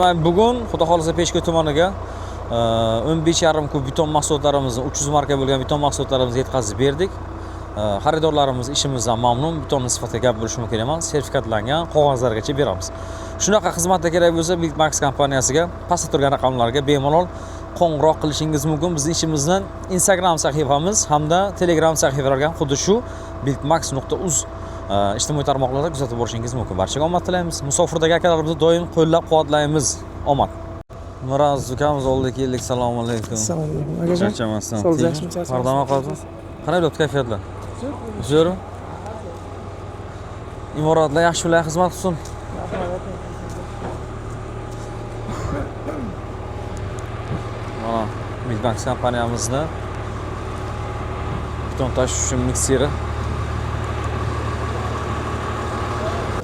Bugun Xudo xolisa Peshko'y tumaniga 15,5 kub beton mahsulotlarimizni 300 marka bo'lgan beton mahsulotlarimizni yetkazib berdik. Xaridorlarimiz ishimizdan mamnun. Beton sifatida gap bo'lishi mumkin emas. Sertifikatlangan qog'ozlargacha beramiz. Shunaqa xizmatda kerak bo'lsa, Buildmax kompaniyasiga pastda turgan raqamlarga bemalol qo'ng'iroq qilishingiz mumkin. Bizning ishimizdan Instagram sahifamiz hamda Telegram sahifalarga xuddi shu buildmax.uz ijtimoiy tarmoqlarda kuzatib borishingiz mumkin. Barchaga omad tilaymiz. Musofirdagi akalarimizni doim qo'llab-quvvatlaymiz. Omad. Miroz ukamiz oldi keldik. Assalomu alaykum. Assalomu alaykum. Akajon. Charchamasdan. Yaxshimi, charchamasdan. Pardon qoldi. Qanday bo'lyapti kayfiyatlar? Zo'r. Imoratlar yaxshi bilan xizmat qilsin. Mana Buildmax kompaniyamizning beton tashish mikseri.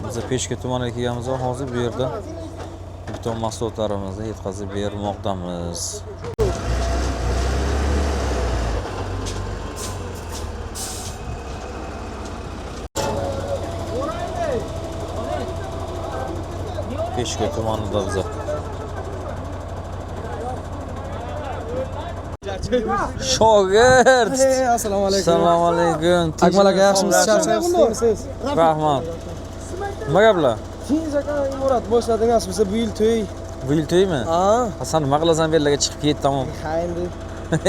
Biz Peshko'y tumaniga kelganmiz va hozir bu yerda beton mahsulotlarimizni yetkazib bermoqdamiz. Peshko'y tumanida biz Shogird. Assalomu alaykum. Assalomu alaykum. Akmal aka, yaxshimisiz? Charchabsizmi? Rahmat. Nima gaplar? Tinch aka, imorat boshladingiz bizda bu yil to'y. Bu yil to'ymi? Ha. Hasan nima qilasan bu yerlarga chiqib ket, tamom. Ha endi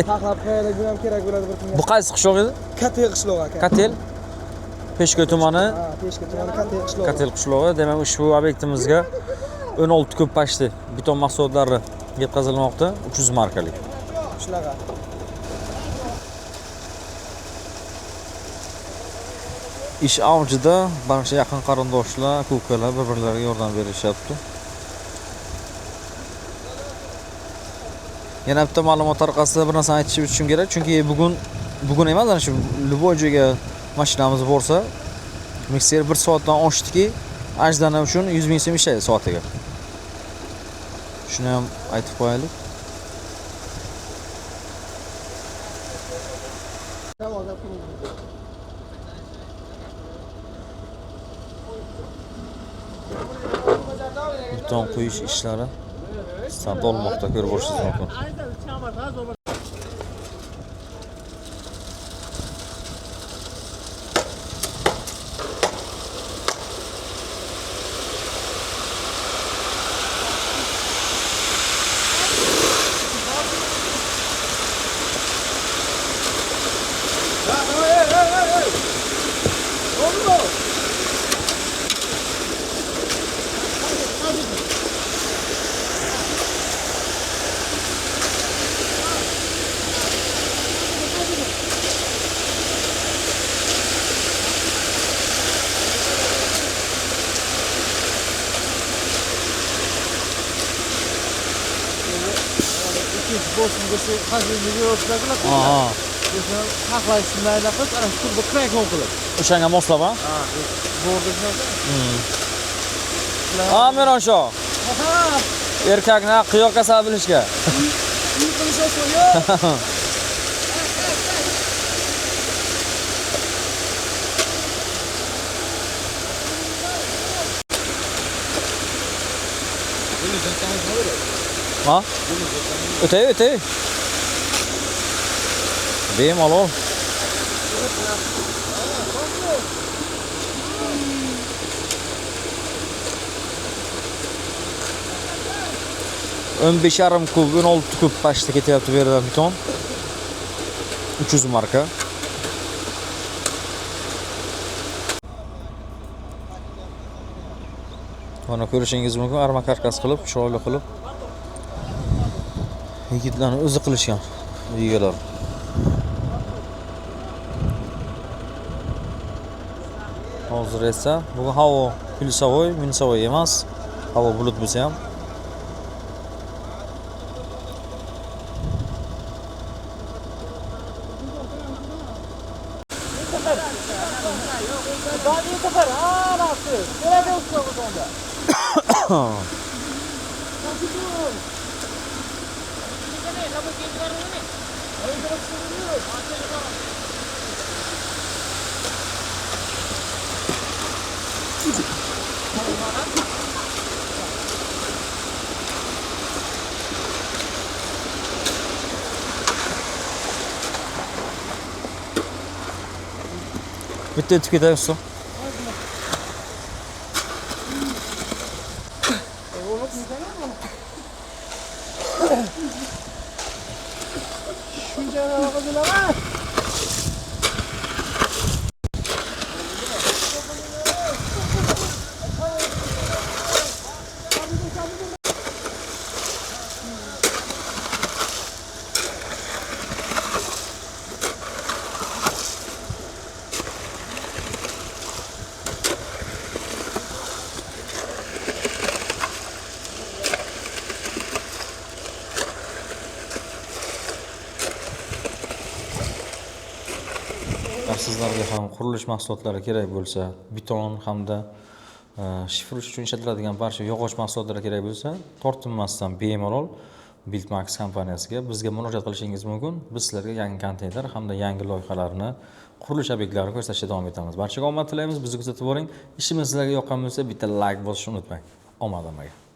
taxlab qo'yadigan ham kerak bo'ladi bir kunga. Bu qaysi qishloq edi? Katel qishloq aka. Katel. Peshko'y tumani. Ha, Peshko'y tumani Katel qishloq. Katel qishlog'i. Demak, ushbu obyektimizga 16 kub pashti beton mahsulotlari yetkazilmoqda, 300 markalik. Shunaqa. Ish avjida barcha yaqin qarindoshlar, ko'kalar bir-birlariga yordam berishyapti. Yana bitta ma'lumot orqasida bir narsani aytishim kerak, chunki bugun emas, ana shu Luboy joyga mashinamiz borsa, mikser 1 soatdan oshdiki, ajdana uchun 100 ming so'm ishlaydi soatiga. Shuni ham aytib qo'yaylik. Beton quyish ishlari start olmoqda, ko'rib borishingiz mumkin. Boshimgacha hazilni yo'qlar. Aha. O'sha haqlaysinlar qilib, ana shu bir krak qilib. O'shanga moslab, ha? Ha, borda shunaqa. Mironsho. Aha. Erkakni qiyoq kasal bilishga. Uy qilishasiz yo. Ha? Ötey. Bemalol. Ön 5,5 kub, 16 kub pashta ketyapti bu yerdan beton. 300 marka. Mana ko'rishingiz mumkin, arma karkas qilib, chiroyli qilib. Yigitlarni o'zi qilishgan egalar. Hozir esa bugun havo plyusavoy, minusavoy emas. Havo bulut bo'lsa ham Bitta o'tib ketamiz so'ng. Shuncha qildilar. Sizlarga ham qurilish mahsulotlari kerak bo'lsa, beton hamda shifrlash uchun ishlatiladigan barcha yog'och mahsulotlari kerak bo'lsa, tortinmasdan bemalol Buildmax kompaniyasiga bizga murojaat qilishingiz mumkin. Biz sizlarga yangi konteyner hamda yangi loyihalarni, qurilish obyektlarini ko'rsatishda davom etamiz. Barchaga omad tilaymiz. Bizni kuzatib boring. Ishimiz sizlarga yoqqan bo'lsa, bitta like bosishni unutmang. Omad amaga.